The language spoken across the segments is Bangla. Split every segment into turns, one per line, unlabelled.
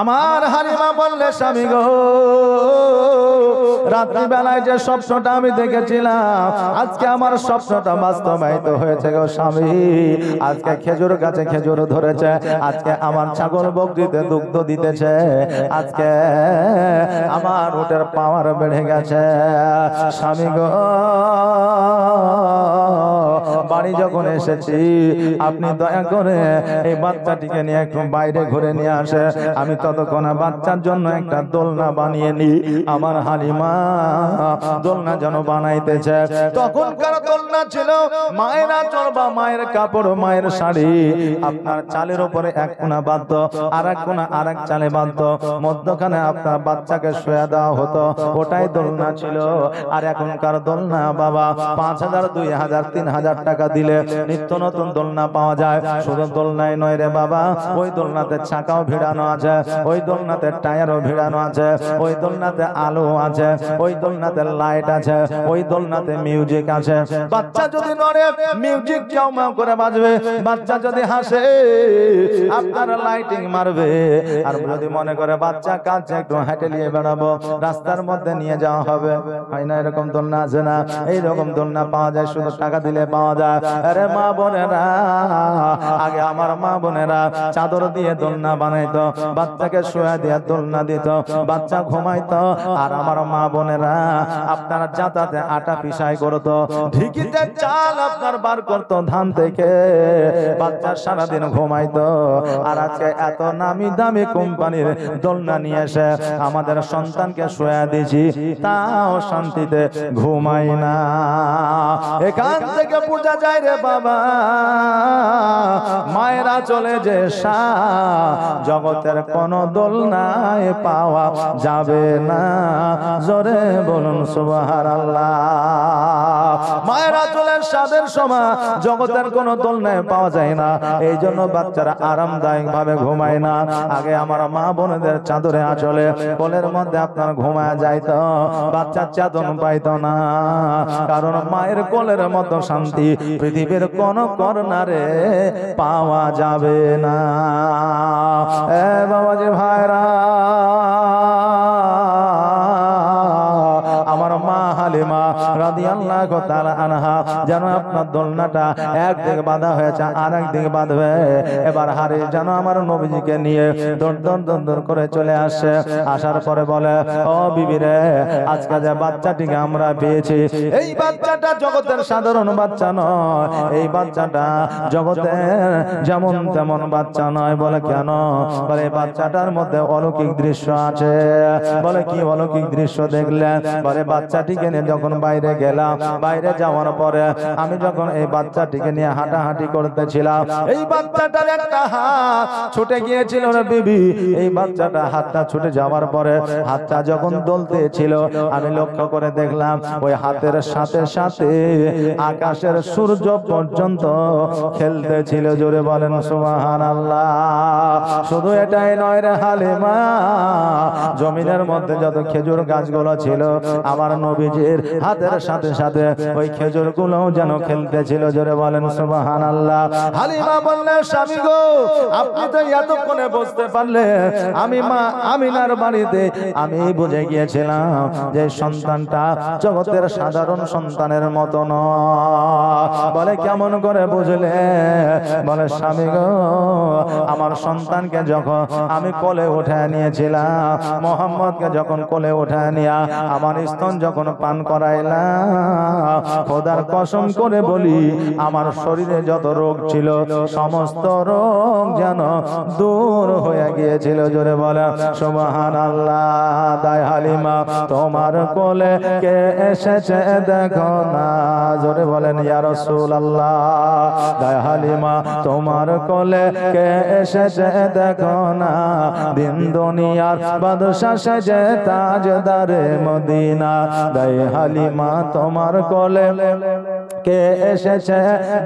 আমার হালিমা বললে স্বামী গো, রাত্রি বেলায় যে স্বপ্নটা আমি দেখেছিলাম আজকে আমার স্বপ্নটা বাস্তবায়িত হয়েছে গো স্বামী। আজকে খেজুর গাছে খেজুর ধরেছে, আজকে আমার ছাগল বকরিতে দুগ্ধ দিতেছে, আজকে আমার উটের পাওয়ার বেড়ে গেছে। স্বামী গো, বাড়ি যখন এসেছি আপনি দয়া করে এই বাচ্চাটিকে নিয়ে একটু বাইরে ঘুরে নিয়ে আসে, আমি ততক্ষণ বাচ্চার জন্য একটা দোলনা বানিয়ে নি। আমার হালিমা দোলনা যেন বানাইতেছে। তখনকার দোলনা ছিল মায়ের আঁচল বা মায়ের কাপড়, মায়ের শাড়ি, আপনার চালের উপরে এক কোনা বাঁধত, আর এক কোনা আর এক চালে বাঁধত, মধ্যখানে আপনার বাচ্চাকে শুয়ে দেওয়া হতো, ওটাই দোলনা ছিল। আর এখনকার দোলনা বাবা 5,000 2,000 3,000 টাকা দিলে নিত্য নতুন দোলনা পাওয়া যায়। শুধু দোলনায় নয় রে বাবা, ওই দোলনাতে চাকাও ভিড়ানো আছে, ওই দোলনাতে টায়ারও ভিড়ানো আছে, ওই দোলনাতে আলো আছে, ওই দোলনাতে লাইট আছে, ওই দোলনাতে মিউজিক আছে। বাচ্চা যদি নড়ে মিউজিক চাও মাও করে বাজবে, বাচ্চা যদি হাসে আপনার লাইটিং মারবে। আর যদি মনে করে বাচ্চা কাছে একটু হেঁটে নিয়ে বেড়াবো, রাস্তার মধ্যে নিয়ে যাওয়া হবে, হয় না এরকম দোলনা আছে না? এইরকম দোলনা পাওয়া যায়, শুধু টাকা দিলে পাওয়া যায়। আরে মা বোনেরা, আগে আমার মা বোনেরা চাদর দিয়ে দোলনা বানাইতো, বাচ্চাকে শুয়ে দিয়ে দোলনা দিত, বাচ্চা ঘুমাইতো। আর আমার মা বোনেরা আপনারা যাতাতে আটা পিসাই করতো, ঢিকিতে চাল আপনার বার করতো ধান থেকে, বাচ্চা সারাদিন ঘুমাইতো। আর আজকে এত নামি দামি কোম্পানির দোলনা নিয়ে এসে আমাদের সন্তানকে শুয়ে দিয়েছি, তাও শান্তিতে ঘুমাই না। এখান থেকে বোঝা যায় রে বাবা, মায়েরা চলে যে জগতের কোন দোলনায় পাওয়া যাবে না। জোরে বলুন সুবহানাল্লাহ। মায়েরা চলে সাদের সময় জগতের কোন দোলনায় পাওয়া যায় না, এই জন্য বাচ্চারা আরামদায়ক ভাবে ঘুমায় না। আগে আমার মা বোনদের চাদরে আঁচলে কোলের মধ্যে আপনার ঘুমায় যাইতো, বাচ্চা চাদর পাইতো না, কারণ মায়ের কোলের মতো শান্তি পৃথিবীর কোন কর্নারে পাওয়া যাবে না। এ বাবাজি ভাইরা, আমার মা হালিমা রাদিয়াল্লাহু তাআলা আনহা যেন আপনার দোলনাটা একদিকে বাঁধা হয়েছে আর একদিকে বাঁধবে। এবার হারিস যেন আমার নবীজিকে নিয়ে দৌড় দৌড় দৌড় দৌড় করে চলে আসে। আসার পরে বলে, ও বিবি রে, আজকে যে বাচ্চাটিকে আমরা পেয়েছি, এই বাচ্চাটা জগতের সাধারণ বাচ্চা নয়, এই বাচ্চাটা জগতের যেমন তেমন বাচ্চা নয়। বলে কেন? বলে এই বাচ্চাটার মধ্যে অলৌকিক দৃশ্য আছে। বলে কি অলৌকিক দৃশ্য দেখলে? বলে বাচ্চাটিকে নিয়ে যখন বাইরে গেলাম, বাইরে যাওয়ার পরে আমি যখন এই বাচ্চাটিকে নিয়ে হাঁটাহাঁটি করতেছিলাম, এই বাচ্চাটার একটা হাত ছুটে গিয়েছিল রে বিবি। এই বাচ্চাটা হাতটা ছুটে যাওয়ার পরে হাতটা যখন দলতে ছিল, আমি লক্ষ্য করে দেখলাম ওই হাতের সাথে সাথে আকাশের সূর্য পর্যন্ত খেলতেছিল। জোরে বলেন সুবহানাল্লাহ। শুধু এটাই নয় রে হালিমা, জমিনের মধ্যে যত খেজুর গাছগুলো ছিল আমার নবীজির হাতের সাথে সাথে ওই খেজুর গুলো যেন খেলতেছিল। জোরে বলেন সুবহানাল্লাহ। হালিমা বললেন, স্বামী গো, আপনি তো এতক্ষণে বুঝতে পারলে আমি মা আমিনার বাড়িতে আমি বুঝে গিয়েছিলাম যে সন্তানটা জগতের সাধারণ সন্তানের মতো নয়। বলে কেমন করে বুঝলে? বলে স্বামী গো, আমার সন্তানকে যখন আমি কোলে উঠায় নিয়েছিলাম, মোহাম্মদকে যখন কোলে উঠায় নিয়া আমার স্তন যখন পান করাইলাম, খোদার কসম করে বলি আমার শরীরে যত রোগ ছিল সমস্ত রোগ যেন দূর হয়ে গিয়েছিল। জোরে বলে সুবহানাল্লাহ। দাই হালিমা তোমার কোলে কে এসেছে দেখো না। জোরে বলেন ইয়া রাসূলুল্লাহ। দাই হালিমা তোমার কোলে কে এসেছে দেখো না, দিন দুনিয়ার বাদশা সেজে তাজদারে মদিনা। দাই হালিমা তোমার কোলে কে এসেছে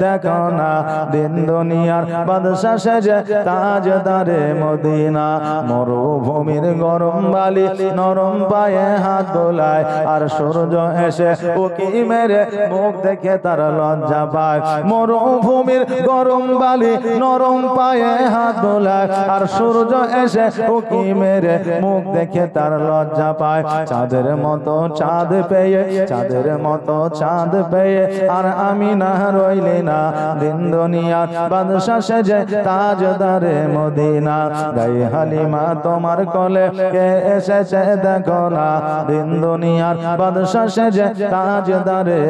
দেখো না, দিন দুনিয়ার বাদশা সেজে তাজদারে মদিনা। মরুভূমির গরম বালি নরম পায়ে হাত দোলায়, আর সূর্য এসে উকি মেরে মুখ দেখে তার লজ্জা পায়। মরুভূমির গরম বালি নরম পায়ে হাত দোলায়, আর সূর্য এসে উকি মেরে মুখ দেখে তার লজ্জা পায়। চাঁদের মতো চাঁদ পেয়ে, চাঁদের মতো চাঁদ পেয়ে আর আমি না রইলি না, দিন দুনিয়ার বাদশা সেজে তাজদারে মদিনা। গায়ে হালিমা তোমার কোলে কে এসেছে দেখো না, দিন দুনিয়ার বাদশা সেজে তাজদারে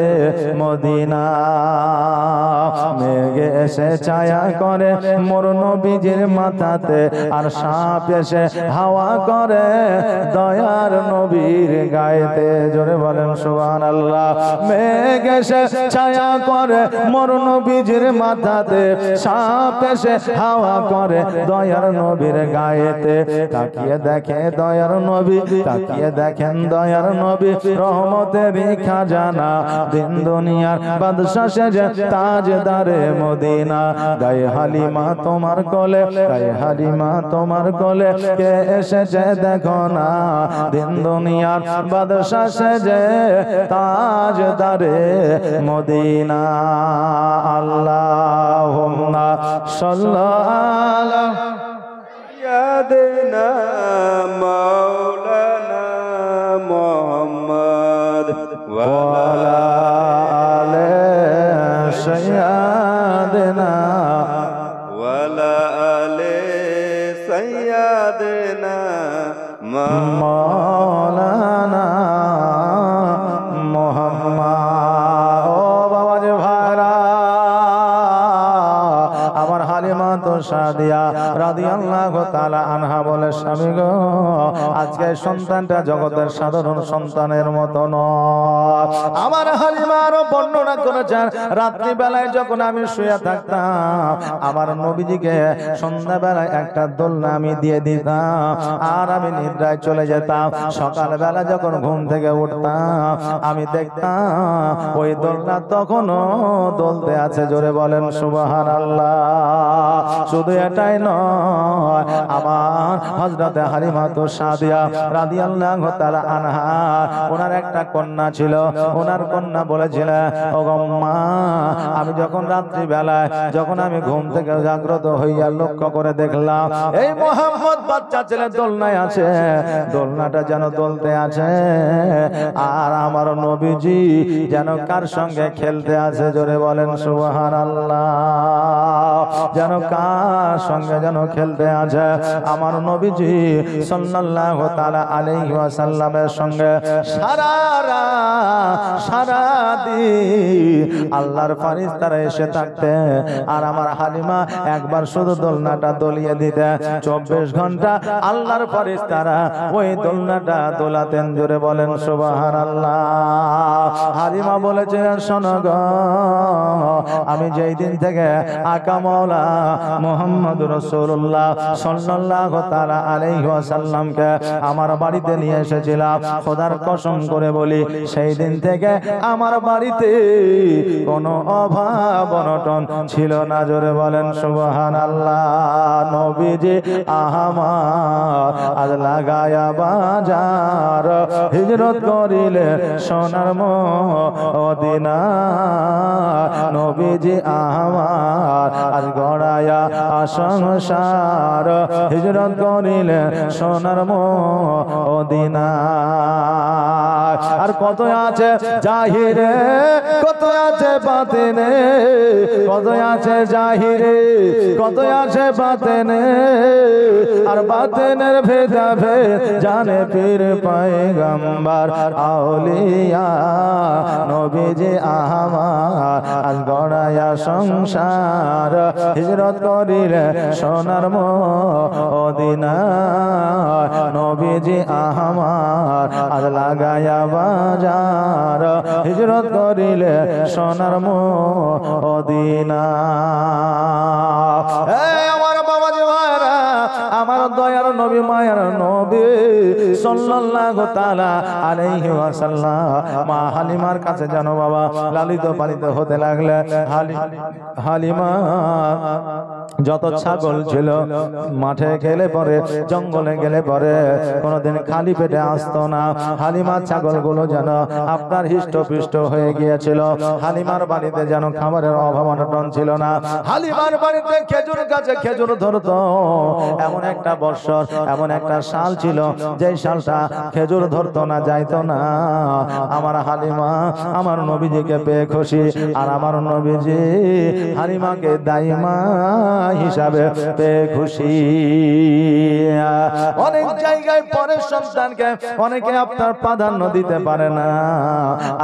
মদিনা। মেঘে এসে ছায়া করে মোর নবীজির মাথাতে, আর সাপ এসে হাওয়া করে দয়ার নবীর গায়েতে। জোরে বলেন সুবহানাল্লাহ। মেঘ এসে ছায়া করে মোর নবীজির মাথাতে, সাপ এসে হাওয়া করে দয়ার নবীর গায়েতে। তাকিয়ে দেখে দয়ার নবী, তাকিয়ে দেখেন দয়ার নবী, রহমতের খাজানা, দিন দুনিয়ার বাদশা সেজে তাজদারে মদিনা। গায়ে হালিমা তোমার কোলে, গায়ে হালিমা তোমার কোলে কে এসেছে দেখো না, দিন দুনিয়ার বাদশা সেজে তাজদারে মদিনা। আল্লাহুম্মা সাল্লি
সাইয়্যিদিনা মাওলানা মুহাম্মদ ওয়া আলা
আলে সাইয়্যিদিনা
ওয়া আলা আলি সাইয়্যিদিনা
মাওলানা মুহাম্মদ। ও বাবাজি ভাইরা, আমার হালিমা তো সাদিয়া রাদিয়াল্লাহু তাআলা আনহা বলে, স্বামী গো, আজকে সন্তানটা জগতের সাধারণ সন্তানের মতো নয়। আমার হালিমা আরো বর্ণনা করেছেন, রাত্রি বেলায় যখন আমি শুয়ে থাকতাম, আমার নবীজিকে সন্ধ্যা বেলায় একটা দোলনা আমি দিয়ে দিতাম, আর আমি নিদ্রায় চলে যেতাম। সকাল বেলা যখন ঘুম থেকে উঠতাম, আমি দেখতাম ওই দোলনা তখনও দোলতে আছে। জোরে বলেন সুবহানাল্লাহ। শুধু এটাই নয়, আমার হযরতে হালিমা তো সাদিয়া রাদিয়াল্লাহু তাআলা আনহা, ওনার একটা কন্যা ছিল। ওনার কন্যা বলেছিলেন, ও গো মা, আমি যখন রাত্রি বেলায় যখন আমি ঘুম থেকে জাগ্রত হইয়া লক্ষ্য করে দেখলাম এই মুহাম্মদ বাচ্চা ছেলে দোলনায় আছে, দোলনাটা যেন দোলতে আছে, আর আমার নবীজি যেন কার সঙ্গে খেলতে আছে। জোরে বলেন সুবহানাল্লাহ। যেন কার সঙ্গে যেন খেলতে আছে, আমার নবীজি সাল্লাল্লাহু তাআলা আলাইহি ওয়াসাল্লামের সঙ্গে সারা দিন আল্লাহর ফেরেশতারা এসে থাকতে, আর আমার হালিমা একবার শুধু দোলনাটা দলিয়ে দিতে 24 ঘন্টা আল্লাহর ফেরেশতারা ওই দোলনাটা দোলাতেন। জোরে বলেন সুবহানাল্লাহ। হালিমা বলেছিলেন, শোনো গো, আমি যেই দিন থেকে আকা মাওলা মুহাম্মদুর রাসূলুল্লাহ সাল্লাল্লাহু তাআলা আলাইহি ওয়াসাল্লামকে আমার বাড়িতে নিয়ে এসেছিলাম, খোদার কসম করে বলি, সেই দিন থেকে আমার বাড়িতে কোনো অভাব অনটন ছিল না। জোরে বলেন সুবহানাল্লাহ। নবীজি আমার আজ লাগায়া বাজার, হিজরত করিলে সোনার মদিনা। নবীজি আমার আজ গড়ায়া সংসার, হিজরত করিলে সোনার মদিনা। আর কত আছে জাহিরে, কত আছে বাতিনে, কত আছে জাহিরে, কত আছে বাতিনে, আর বাতিনের ভেদা ভেদ জানে পীর পয়গম্বর আউলিয়া। নবীজি আমার আজ গড়ায়া সংসার, হিজরত করিলে সোনার মদিনা। নবীজি আমার আজ লাগায়া বাজার, হিজরত করিলে সোনার মদিনা। আমার বাবাজি ভাইরা, আমার দয়ার নবী মায়ার নবী সাল্লাল্লাহু তাআলা আলাইহি ওয়াসাল্লাম মা হালিমার কাছে জানো বাবা লালিত পালিত হতে লাগলে। হালিমা যত ছাগল ছিল মাঠে গেলে পরে জঙ্গলে গেলে পরে কোনোদিন খালি পেটে আসতো না। হালিমার ছাগলগুলো যেন আপনার হৃষ্টপুষ্ট হয়ে গিয়েছিল। হালিমার বাড়িতে যেন খাবারের অভাব অনটন ছিল না। হালিমার বাড়িতে খেজুর গাছে খেজুর ধরতো। এমন একটা বৎসর এমন একটা সাল ছিল যে সালটা খেজুর ধরতো না, যাইতো না। আমার হালিমা আমার নবীজিকে পেয়ে খুশি, আর আমার নবীজি হালিমাকে দাইমা হিসাবে পেয়ে খুশি। অনেক জায়গায় পরের সন্তানকে অনেকে আপনার প্রাধান্য দিতে পারে না।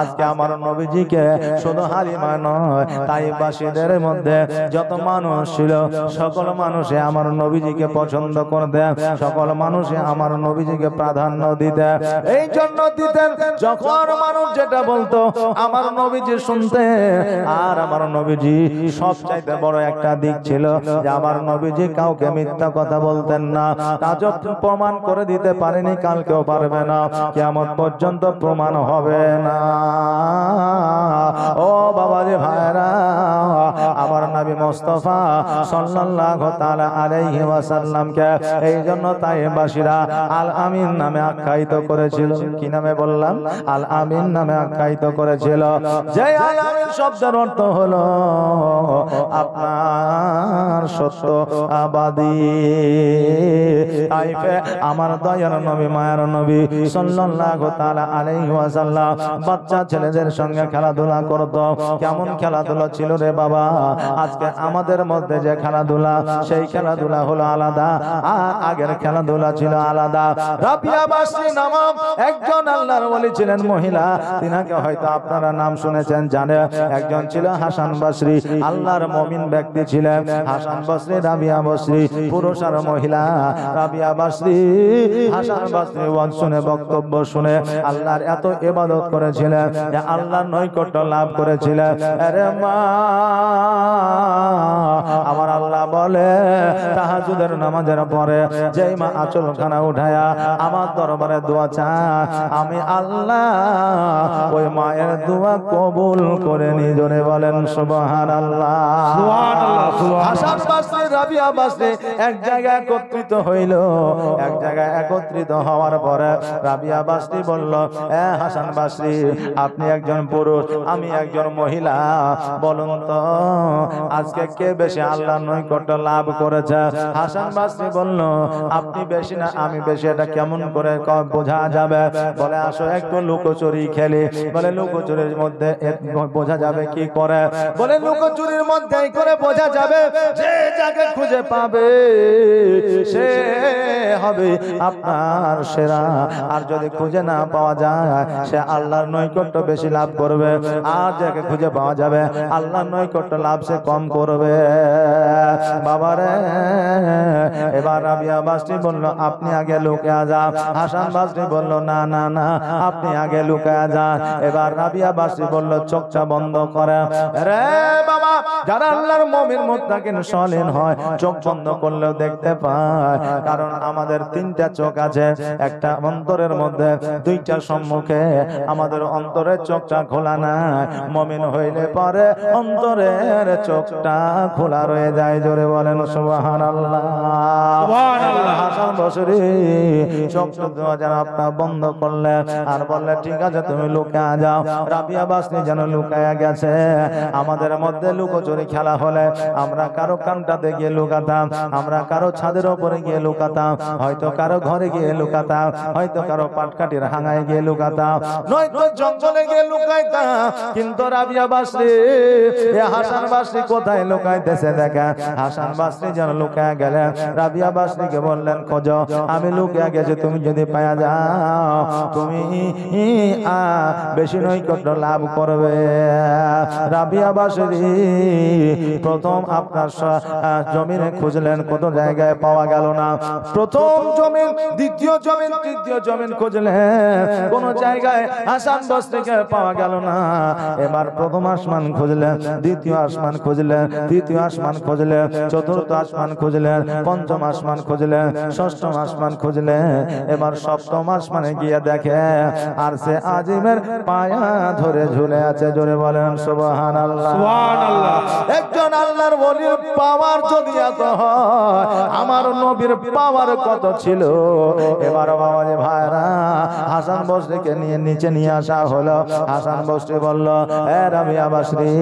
আজকে আমার নবীজিকে শুধু হালিমা নয়, তাইবাসীদের মধ্যে যত মানুষ ছিল সকল মানুষে আমার নবীজিকে পছন্দ করতে, সকল মানুষে আমার নবীজিকে প্রাধান্য দিতে। এই জন্য দিতেন যখন মানুষ যেটা বলতো আমার নবীজি শুনতে। আর আমার নবীজি সবচাইতে বড় একটা দিক ছিল যে আমার নবীজি কাউকে মিথ্যা কথা বলতেন না। তাজব প্রমাণ করে দিতে পারেনি, কালকেও পারবে না, কিয়ামত পর্যন্ত প্রমাণ হবে না। ও বাবাজি ভাইরা, আমার নবী মুস্তাফা সাল্লাল্লাহু তাআলা আলাইহি ওয়াসাল্লামকে এই জন্য তাইবাসীরা আল আমিন নামে আখ্যায়িত করেছিল। কি নামে বললাম? আল আমিন নামে আখ্যায়িত করেছিল। যে আল আমিন শব্দের অর্থ হলো আপনার সত্যবাদী। তাইফে আমার দয়ার নবী মায়ার নবী সাল্লাল্লাহু তাআলা আলাইহি ওয়াসাল্লাম বাচ্চা ছেলেদের সঙ্গে খেলাধুলা করত। কেমন খেলাধুলা ছিল রে বাবা! আজকে আমাদের মধ্যে যে খেলাধুলা, সেই খেলাধুলা হলো আলাদা, আর আগের খেলাধুলা ছিল আলাদা। রাবিয়া বাসরী নামক একজন আল্লাহর ওলি ছিলেন মহিলা, তিনাকে হয়তো আপনারা নাম শুনেছেন, জানেন। একজন ছিল হাসান বাসরী, আল্লাহর মুমিন ব্যক্তি ছিলেন হাসান বাসরী, রাবিয়া বাসরী, পুরুষ আর মহিলা। রাবিয়া বাসরী হাসান বাসরী ওয়াজ শুনে, বক্তব্য শুনে আল্লাহর এত ইবাদত করেছিলেন যে আল্লাহর নৈকট্য লাভ করেছিলেন। আরে মা, আমার আল্লাহ বলে তাহাজ্জুদের নামাজের পরে যেই মা আঁচলখানা উঠায়া আমার দরবারে দোয়া চায়, আমি আল্লাহ ওই মায়ের দোয়া কবুল করে নি। জোরে বলেন সুবহানাল্লাহ। হাসান বাসরী রাবিয়া বাসরী এক জায়গায় একত্রিত হইল। এক জায়গায় একত্রিত হওয়ার পরে রাবিয়া বাসরী বলল, এ হাসান বাসরী, আপনি একজন পুরুষ, আমি একজন মহিলা, বলুন তো আজকে কে বেশি আল্লাহর নৈকট্য লাভ করেছে? হাসান বাসরী বলল, আপনি বেশি না আমি বেশি, এটা কেমন করে বোঝা যাবে? বলে আসো একটু লুকোচুরি খেলি। বলে লুকোচুরির মধ্যে বোঝা যাবে কি করে? বলে লুকোচুরির মধ্যে করে বোঝা যাবে, যে যাকে খুঁজে পাবে সে হবে আপনার সেরা, আর যদি খুঁজে না পাওয়া যায় সে আল্লাহর নৈকট্য বেশি লাভ করবে, আর যাকে খুঁজে পাওয়া যাবে আল্লাহর নৈকট্য লাভ সে কম করবে। বাবারে, এবার রাবিয়া বাসরী বলল, আপনি আগে লুকিয়ে যান। হাসান বাসরী বলল, না না না, আপনি আগে লুকিয়ে যান। এবার রাবিয়া বাসরী বলল, চোখটা বন্ধ করে। রে বাবা, যারা আল্লাহর মুমিন মুত্তাকিন সলিন হয় চোখ বন্ধ করলেও দেখতে পায়, কারণ আমাদের তিনটা চোখ আছে, একটা অন্তরের মধ্যে, দুইটা সম্মুখে। আমাদের অন্তরের চোখটা খোলা নাই, মুমিন হইলে পরে অন্তরের চোখটা খোলা রয়ে যায়। জোরে বলেন সুবহানাল্লাহ, সুবহানাল্লাহ। হাসান বাসরী চোখ যেন আপনার বন্ধ করলেন আর বললেন, ঠিক আছে তুমি লুকিয়ে যাও। রাবিয়া বাসরী যেন লুকায়া গেছে। আমাদের মধ্যে লুকোচুরি খেলা হলে আমরা কারো কানটাতে গিয়ে লুকাতাম, আমরা কারো ছাদের উপরে গিয়ে লুকাতাম, হয়তো কারো ঘরে গিয়ে লুকাতাম, হয়তো কারো পাটকাঠির হাঙায় গিয়ে লুকাতাম, নয়তো জঙ্গলে গিয়ে লুকাইতাম। কিন্তু রাবিয়া বাসরী, হাসান বাসরী কোথায় লুকাইতেছে দেখেন। হাসান বাসরী যেন লুকায়া গেলেন। রাবিয়া বাসরীকে বললেন, খোঁজো, আমি লুকিয়ে গেছি, তুমি যদি পাওয়া যাও তুমি বেশি নৈকট্য লাভ করবে। রাবিয়া বাসরী প্রথম আপনার জমিনে খুঁজলেন, কত জায়গায় পাওয়া গেল না। প্রথম জমিন, দ্বিতীয় জমিন, তৃতীয় জমিন খুঁজলেন, কোন জায়গায় হাসান বসরিকে পাওয়া গেল না। এবার প্রথম আসমান খুঁজলেন, দ্বিতীয় আসমান খুঁজলেন, তৃতীয় আসমান খুঁজলেন, চতুর্থ আসমান খুঁজলেন, পঞ্চম আসমান খুঁজলেন, ষষ্ঠম আসমান খুঁজলেন। এবার সপ্তম আসমানে গিয়ে দেখে আর সে আজিমের পায়া ধরে ঝুলে আছে। জোরে বলেন সুবহানাল্লাহ।
সুবহানাল্লাহ।
একজন আল্লাহর ওলির পাওয়ার যদি এত হয়, আমার নবীর পাওয়ার কত ছিল। এবার বাবাজি ভাইরা, হাসান বসরিকে নিয়ে নিচে নিয়ে আসা হলো। হাসান বসরি বলল, এ রাবিয়া বসরি,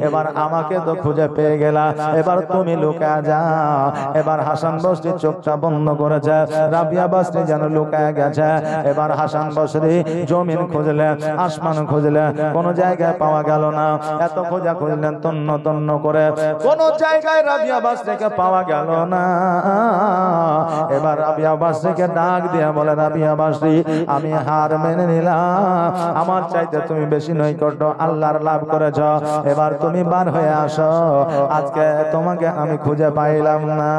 এবার আমাকে তো খুঁজে পেয়ে গেলা, এবার তুমি লুকা যাও। এবার হাসান বসরি চোখটা বন্ধ করেছে, রাবিয়া বসরি যেন লুকায় গেছে। এবার হাসান বসরি জমিন খুঁজলেন, আসমান খুঁজলেন, কোন জায়গায় পাওয়া গেল না। এত খোঁজা খুঁজলেন তন্ন তন্ন করে, কোন জায়গায় রাবিয়া বসরিকে পাওয়া গেল না। এবার রাবিয়া বসরিকে ডাক দিয়ে বলে, রাবিয়া বসরি, আমি হার মেনে নিলাম, আমার চাইতে তুমি বেশি নৈকট্য আল্লাহর লাভ করেছ, এবার তুমি বার হয়ে আসো, আজকে তোমাকে আমি খুঁজে পাইলাম না।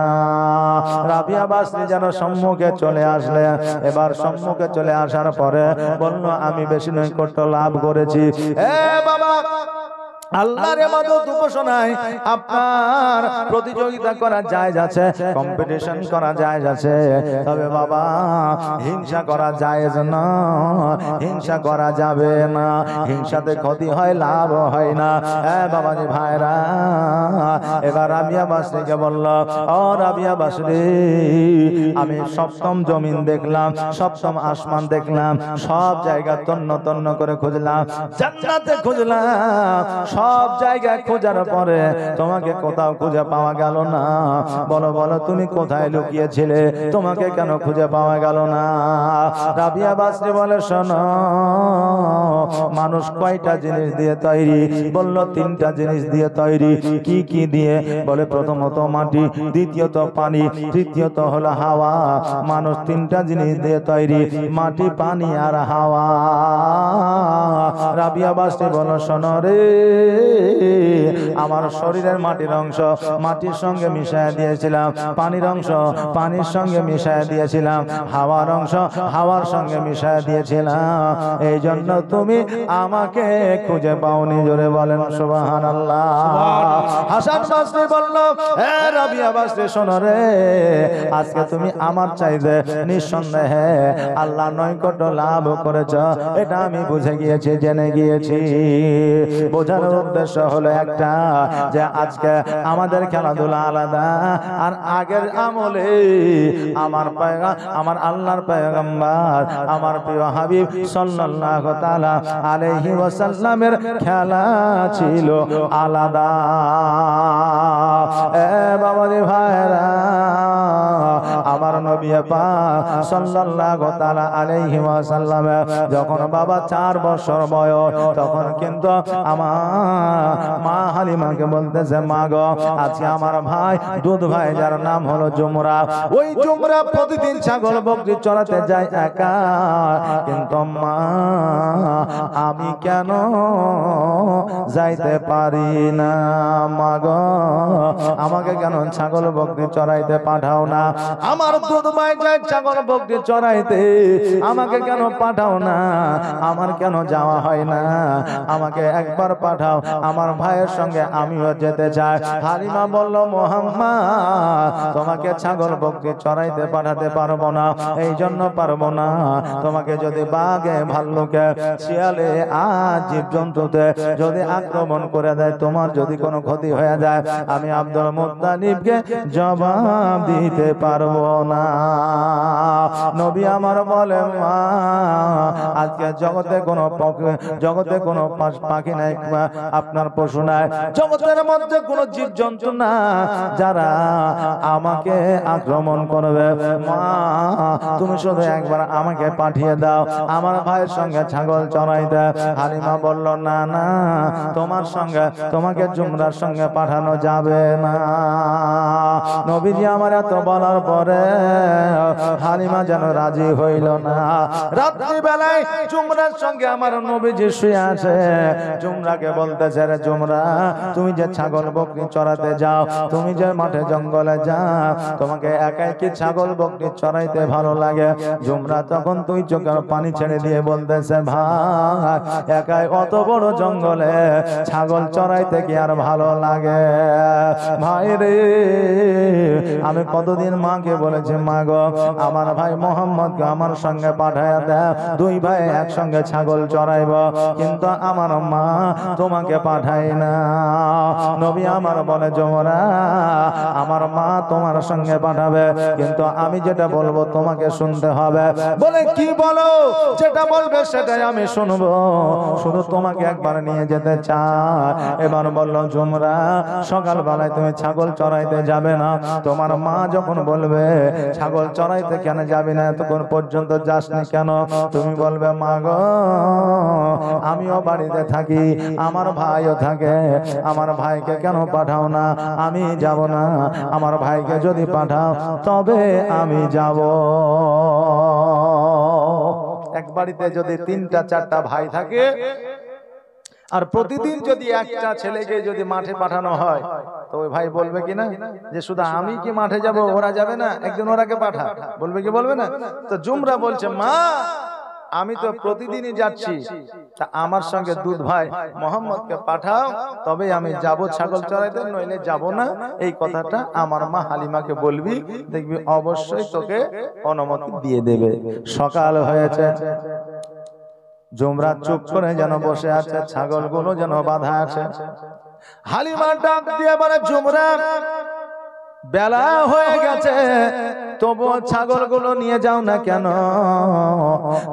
রাবিয়া বসরি যেন সম্মুখে চলে আসলে। এবার সম্মুখে চলে আসার পরে বলল, আমি বেশি নৈকট্য লাভ করেছি। এ বাবা, আল্লাহর ইবাদত উপাসনায় আপনার প্রতিযোগিতা করা জায়েজ আছে, কম্পিটিশন করা জায়েজ আছে, তবে বাবা হিংসা করা জায়েজ না, হিংসা করা যাবে না। হিংসাতে ক্ষতি হয়, লাভ হয় না। বাবাজি ভাইরা, এবার রাবিয়া বসরিকে বলল, ও রাবিয়া বসরি, আমি সপ্তম জমিন দেখলাম, সপ্তম আসমান দেখলাম, সব জায়গা তন্ন তন্ন করে খুঁজলাম, জান্নাতে খুঁজলাম, সব জায়গায় খোঁজার পরে তোমাকে কোথাও খুঁজে পাওয়া গেল না। বলো বলো, তুমি কোথায় লুকিয়েছিলে, তোমাকে কেন খুঁজে পাওয়া গেল না? রাবিয়া বসরি বলে, শোনো, মানুষ কয়টা জিনিস দিয়ে তৈরি? বলল, তিনটা জিনিস দিয়ে তৈরি। কি কি দিয়ে? বলে, প্রথমত মাটি, দ্বিতীয়ত পানি, তৃতীয়ত হলো হাওয়া। মানুষ তিনটা জিনিস দিয়ে তৈরি, মাটি, পানি আর হাওয়া। রাবিয়া বসরি বলল, শোনো রে, আমার শরীরের মাটির অংশ মাটির সঙ্গে মিশিয়ে দিয়েছিলাম, পানির অংশ পানির সঙ্গে মিশিয়ে দিয়েছিলাম, হাওয়ার অংশ হাওয়ার সঙ্গে মিশিয়ে দিয়েছিলাম, এই জন্য তুমি আমাকে খুঁজে পাওনি। জোরে বলেন সুবহানাল্লাহ। হাসান বসরি বলল, হে রাবিয়া বসরি, শোনো রে, আজকে তুমি আমার চাইতে নিঃসন্দেহে আল্লাহ নৈকট্য লাভ করেছ, এটা আমি বুঝে গিয়েছি, জেনে গিয়েছি। বোঝানোর উদ্দেশ্য হলো একটা, যে আজকে আমাদের খেলাধুলা আলাদা, আর আগের আমলে আমার আল্লাহর পয়গম্বর, আমার প্রিয় হাবিব সাল্লাল্লাহু তাআলা আলাইহি ওয়াসাল্লামের খেলা ছিল আলাদা। এ বাবাজি ভাইরা, আমার নবী পাক সাল্লাল্লাহু তাআলা আলাইহি ওয়াসাল্লাম যখন বাবা 4 বছর বয়স, তখন কিন্তু আমার মা হালিমাকে বলতেছে, মা গো, আজকে আমার ভাই, দুধ ভাই যার নাম হলো জুমরা, ওই জুমরা প্রতিদিন ছাগল বকরি চড়াতে যায় একা, কিন্তু মা আমি কেন যাইতে পারি না? মা গো, আমাকে কেন ছাগল বকরি চড়াইতে পাঠাও না? আমার দুধ ভাই যায় ছাগল বকরি চড়াইতে, আমাকে কেন পাঠাও না? আমার কেন যাওয়া হয় না? আমাকে একবার পাঠাও, আমার ভাইয়ের সঙ্গে আমিও যেতে চাই। হালিমা বলল, মুহাম্মদ, তোমাকে ছাগল বকরি চড়াইতে পাঠাতে পারবো না, এই জন্য পারবো না, তোমাকে যদি বাঘে, ভাল্লুকে, শিয়ালে, আর জীবজন্তুতে যদি আক্রমণ করে দেয়, তোমার যদি কোনো ক্ষতি হয়ে যায়, আমি আব্দুল মুত্তালিবকে জবাব দিতে পারবো না। নবী আমার বলে, মা, আজকে জগতে কোনো পাখি নাই, আপনার পশু নাই, জগতের মধ্যে কোনো জীবজন্তু না যারা আমাকে আক্রমণ করবে। মা, তুমি শুধু একবার আমাকে পাঠিয়ে দাও আমার ভাইয়ের সঙ্গে ছাগল চড়াইতে। হালিমা বলল, না না, তোমাকে জুমরার সঙ্গে পাঠানো যাবে না। নবীজি আমার এত বলার পরে হালিমা যেন রাজি হইল না। রাত্রি বেলায় জুমরার সঙ্গে আমার নবীজি শুয়ে আছে। জুমরাকে বলতেছে, রে জুমরা, তুমি যে ছাগল বকরি চড়াতে যাও, তুমি যে মাঠে জঙ্গলে যাও, তোমাকে একাই কি ছাগল বকরি চড়াইতে ভালো লাগে? জুমরা তখন তুই চোখের পানি ছেড়ে দিয়ে বলতেছে, ভাই একাই অত বড় জঙ্গলে ছাগল চড়াইতে কি আর ভালো লাগে? ভাই রে, আমি কতদিন মাকে বলেছি, মা গো আমার ভাই মোহাম্মদকে আমার সঙ্গে পাঠায় দাও, দুই ভাই একসঙ্গে ছাগল চড়াইব, কিন্তু আমার মা তোমাকে পাঠায় না। নবী আমার বলে, জুমরা আমার মা তোমার সঙ্গে পাঠাবে, কিন্তু আমি যেটা বলবো তোমাকে শুনতে হবে। বলে, কি বলো? যেটা বলবে সেটাই আমি শুনবো, শুধু তোমাকে একবার নিয়ে যেতে চাই। এবার বলল, জুমরা সকাল বেলায় তুমি ছাগল চড়াইতে যাবে না? তোমার মা যখন বলবে ছাগল চড়াইতে কেন যাবি না, তখন পর্যন্ত যাসনি কেন? তুমি বলবে, মা গো আমিও বাড়িতে থাকি, আমার ভাইও থাকে, আমার ভাইকে কেন পাঠাও না? আমি যাব না, আমার ভাইকে যদি পাঠাও তবে আমি যাব। এক বাড়িতে যদি 3টা 4টা ভাই থাকে, আর প্রতিদিন যদি একটা ছেলেকে যদি মাঠে পাঠানো হয়, তো ওই ভাই বলবে কি না যে শুধু আমি কি মাঠে যাব, ওরা যাবে না, একদিন ওরাকে পাঠা? বলবে কি বলবে না? তো জুমরা বলছে, মা আমি তো প্রতিদিনই যাচ্ছি, তা আমার সঙ্গে দুধ ভাই মোহাম্মদকে পাঠাও, তবে আমি যাব ছাগল চড়াইতে, নইলে যাব না। এই কথাটা আমার মা হালিমাকে বলবি, দেখবি অবশ্যই তোকে অনুমতি দিয়ে দেবে। সকাল হয়েছে, জুমরা চুপ করে যেন বসে আছে, ছাগলগুলো যেন বাঁধা আছে। হালিমা ডাক দিয়ে বলে, জুমরা বেলা হয়ে গেছে, তবুও ছাগলগুলো নিয়ে যাও না কেন?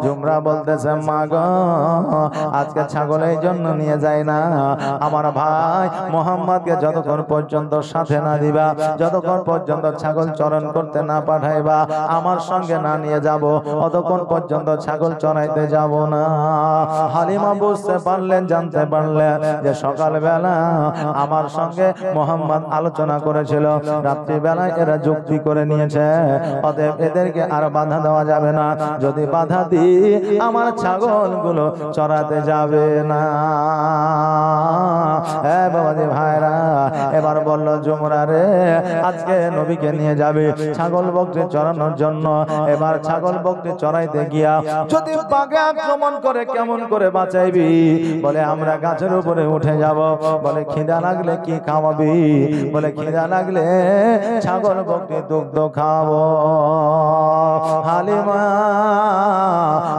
জুমরা বলতেছে, মা গো আজকে ছাগল এই জন্য নিয়ে যায় না, আমার ভাই মোহাম্মদকে যতক্ষণ পর্যন্ত সাথে না দিবা, যতক্ষণ পর্যন্ত ছাগল চরণ করতে না পাঠাইবা, আমার সঙ্গে না নিয়ে যাব, ততক্ষণ পর্যন্ত ছাগল চড়াইতে যাব না। হালিমা বুঝতে পারলেন, জানতে পারলেন যে সকালবেলা আমার সঙ্গে মোহাম্মদ আলোচনা করেছিল, রাত্রিবেলায় এরা যুক্তি করে নিয়েছে, অতএব এদেরকে আর বাধা দেওয়া যাবে না। যদি বাধা দিই আমার ছাগলগুলো চড়াতে যাবে না। হ্যাঁ বাবাজি ভাইরা, এবার বলল, জুমরা রে আজকে নবীকে নিয়ে যাবে ছাগল বকরি চড়ানোর জন্য। এবার ছাগল বকরি চড়াইতে গিয়া যদি বাঘে আক্রমণ করে কেমন করে বাঁচাইবি? বলে, আমরা গাছের উপরে উঠে যাব। বলে, খিদা লাগলে কি খাওয়াবি? বলে, খিদা লাগলে ছাগল বকরি দুগ্ধ খাবো। হালিমা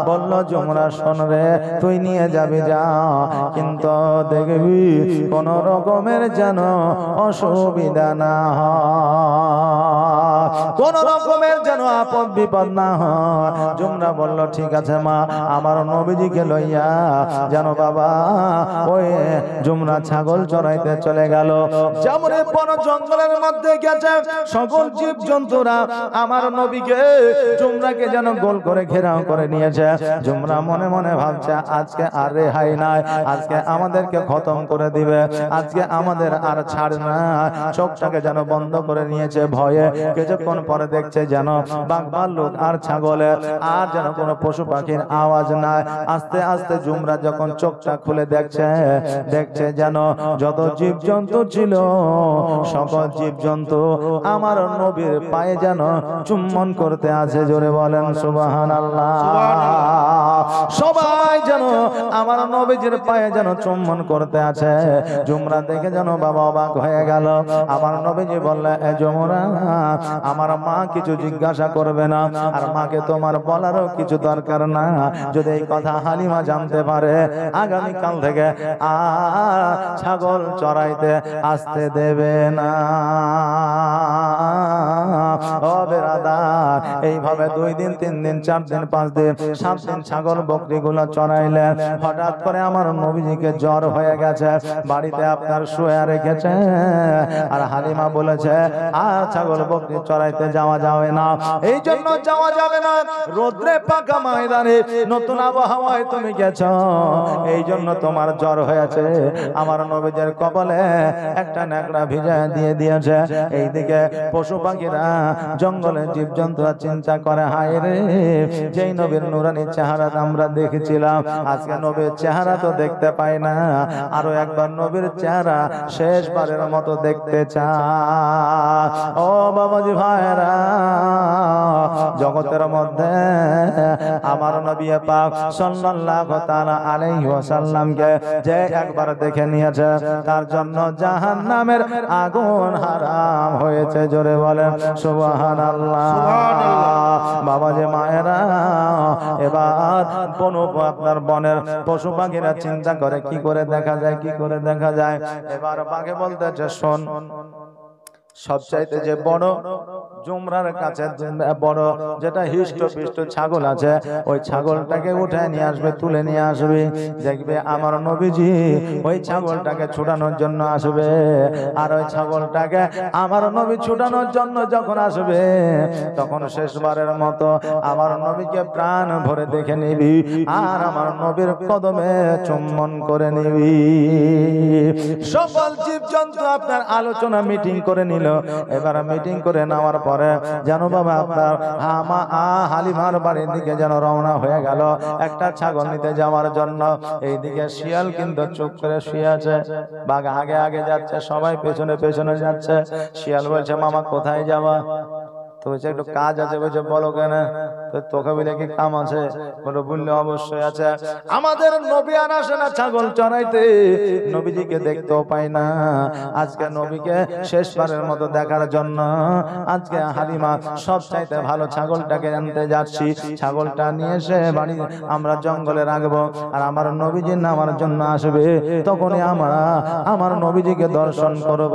বলল, জুমরা শোন রে, তুই নিয়ে যাবি যা, কিন্তু দেখবি কোন রকমের যেন অসুবিধা না হয়, কোন রকমের যেন আপদ বিপদ না হয়। জুমরা বলল, ঠিক আছে মা, আমার নবীজিকে লইয়া যেন বাবা ওই জুমরা ছাগল চড়াইতে চলে গেল। যেমন বড় জঙ্গলের মধ্যে গেছে, সকল জীব জন্তুরা আমার নবীকে জুমরাকে যেন গোল করে ঘেরাও করে নিয়েছে। জুমরা মনে মনে ভাবছে, আজকে আর রেহাই নাই, আজকে আমাদেরকে খতম করে দিবে, আজকে আমাদের আর ছাড় না। চোখটাকে যেন বন্ধ করে নিয়েছে ভয়ে। কিছুক্ষণ পরে দেখছে যেন বাঘ ভাল্লুক আর ছাগলের আর যেন কোনো পশু পাখির আওয়াজ নাই। আস্তে আস্তে জুমরা যখন চোখটা খুলে দেখছে যেন যত জীব জন্তু ছিল সকল জীব জন্তু আমার নবীর পায়ে যেন চুম্বন করতে আছে। জোরে বলেন সুবহানাল্লাহ। সবাই যেন আমার নবীজির পায়ে যেন চুম্বন করতে আছে। জুমরা দেখে যেন বাবা অবাক হয়ে গেল। আমার নবীজি বললেন, এ জুমরা, আমার মা কিছু জিজ্ঞাসা করবে না, আর মাকে তোমার বলারও কিছু দরকার না। যদি এই কথা হালিমা জানতে পারে, আগামী কাল থেকে আর ছাগল চড়াইতে আসতে দেবে না। ও বেরাদার, এইভাবে 2 দিন 3 দিন 4 দিন 5 দিন 7 দিন ছাগল বকরি গুলো চড়াইলেন। হঠাৎ করে আমার নবীজিকে জ্বর হয়ে গেছে, বাড়িতে আপনার শুয়ে রেখেছে। আর হালিমা বলেছে, আর ছাগল বকরি চড়াইতে যাওয়া যাবে না। এই জন্য যাওয়া যাবে না, রোদ্রে পাকা ময়দানে নতুন আবহাওয়ায় তুমি গেছো, এই জন্য তোমার জ্বর হয়েছে। আমার নবীজির কপালে একটা ন্যাকড়া ভিজা দিয়ে দিয়েছে। এইদিকে পশু পাখিরা জঙ্গলে জীবজন্তুরা চিন্তা করে হায় রে যেই নবীর নূরানি চেহারা আমরা দেখেছিলাম আজকে নবীর চেহারা তো দেখতে পাই না, আরো একবার নবীর চেহারা শেষবারের মতো দেখতে চায়। ও বাবাজি ভাইরা, জগতের মধ্যে আমার নবী পাক সাল্লাল্লাহু তাআলা আলাইহি ওয়াসাল্লামকে যে একবার দেখে নিয়েছে তার জন্য জাহান্নামের আগুন হারাম হয়েছে। জোরে বলেন সুবহানাল্লাহ। বাবাজি মায়েরা, এবার আপনার বনের পশু পাখিরা চিন্তা করে কি করে দেখা যায়, কি করে দেখা যায়। এবার বাঘে বলতেছে শোন, সবচাইতে যে বড় জুমরার কাছে বড় যেটা হিষ্ট পিষ্ট ছাগল আছে ওই ছাগলটাকে উঠে নিয়ে আসবে, তুলে নিয়ে আসবে। দেখবে আমার নবীজি ওই ছাগলটাকে ছুটানোর জন্য আসবে, আর ওই ছাগলটাকে আমার নবী ছুটানোর জন্য যখন আসবে তখন শেষবারের মতো আমার নবীকে প্রাণ ভরে দেখে নিবি আর আমার নবীর কদমে চুম্বন করে নিবি। সকল জীবজন্তু আপনার আলোচনা মিটিং করে নিল। এবার মিটিং করে নেওয়ার পরে জানো বাবা আপনার হালিমার বাড়ির দিকে যেন রওনা হয়ে গেল একটা ছাগল নিতে যাওয়ার জন্য। এইদিকে শিয়াল কিন্তু চুপ করে শুয়ে আছে, বাঘ আগে আগে যাচ্ছে, সবাই পেছনে পেছনে যাচ্ছে। শিয়াল বলছে মামা কোথায় যাওয়া? তো বলছে একটু কাজ আছে। বলছে বলো কেন? তোকে বলে কি কাম আছে? বলো বললে অবশ্যই আছে। আমাদের নবী আর আসে না ছাগল চড়াইতে, নবীজিকে দেখতেও পাই না। আজকে নবীকে শেষবারের মতো দেখার জন্য আজকে হালিমা সব চাইতে ভালো ছাগলটাকে আনতে যাচ্ছি। ছাগলটা নিয়ে এসে বাড়ি আমরা জঙ্গলে রাখবো, আর আমার নবীজি নামার জন্য আসবে, তখনই আমার নবীজিকে দর্শন করব।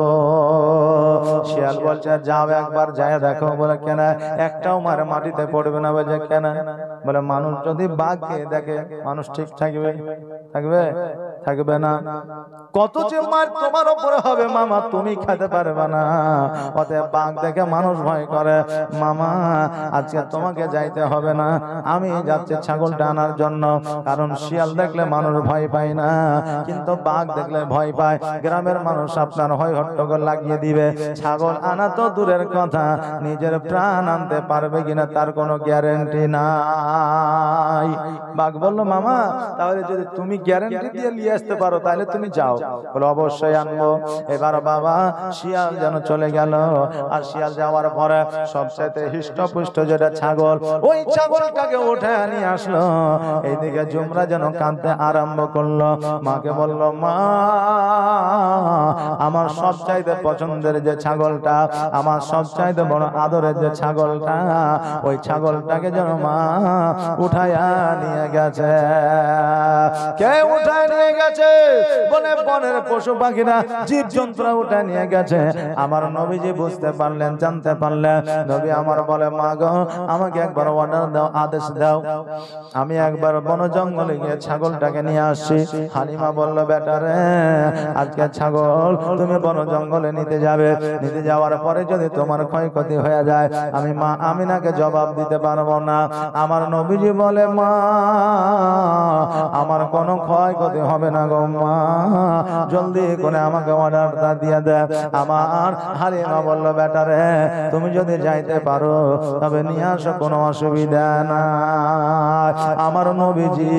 শিয়াল বলছে যাও একবার যায় দেখো। বলে কেন? একটাও মারে মাটিতে পড়বে না। বলছে কেন? বলে মানুষ যদি বাঘকে দেখে মানুষ ঠিক থাকবে? থাকবে? থাকবে না। কত যে মার তোমার উপরে হবে মামা, তুমি খেতে পারবে না। অতএব বাঘ দেখে মানুষ ভয় করে। মামা আজকে তোমাকে যাইতে হবে না, আমি যাচ্ছি ছাগলটা আনার জন্য। কারণ শিয়াল দেখলে মানুষ ভয় পায় না, কিন্তু বাঘ দেখলে ভয় পায়। গ্রামের মানুষ আপনার হয় হট্টগোল লাগিয়ে দিবে। ছাগল আনা তো দূরের কথা, নিজের প্রাণ আনতে পারবে কিনা তার কোনো গ্যারেন্টি নাই। বাঘ বলল মামা তাহলে যদি তুমি গ্যারেন্টি দিয়ে নিয়ে আসতে পারো তাহলে তুমি যাও। বলে অবশ্যই আনবো। এবার বাবা শিয়াল যেন চলে গেল, আর শিয়াল যাওয়ার পরে সবচেয়ে হৃষ্টপুষ্ট যেটা ছাগল, ওই ছাগলটাকে উঠে নিয়ে আসলো। এইদিকে জুমরা যেন কাঁদতে আরম্ভ করলো। মাকে বলল মা আমার সবচাইতে পছন্দের যে ছাগলটা, আমার সবচাইতে বড় আদরের যে ছাগলটা, ওই ছাগলটাকে যেন মা উঠায়া নিয়ে গেছে। কে উঠায় নিয়ে গেছে? বনে বনের পশু পাখিরা জীবজন্তুরা উঠায় নিয়ে গেছে। আমার নবীজি বুঝতে পারলেন, জানতে পারলেন। নবী আমার বলে মা গো আমাকে একবার অর্ডার দাও, আদেশ দাও, আমি একবার বন জঙ্গলে গিয়ে ছাগলটাকে নিয়ে আসছি। হালিমা বলল বেটা রে আজকে ছাগল তুমি বন জঙ্গলে নিতে যাবে, নিতে যাওয়ার পরে যদি তোমার ক্ষয়ক্ষতি হয়ে যায় আমি মা আমিনাকে জবাব দিতে পারবো না। আমার নবীজি বলে মা আমার কোনো ক্ষয়ক্ষতি হবে না গো মা, জলদি করে আমাকে অর্ডারটা দিয়ে দে। আমার হালিমা বলল বেটা রে তুমি যদি যাইতে পারো তবে নিয়ে আসো, কোনো অসুবিধা না। আমার নবীজি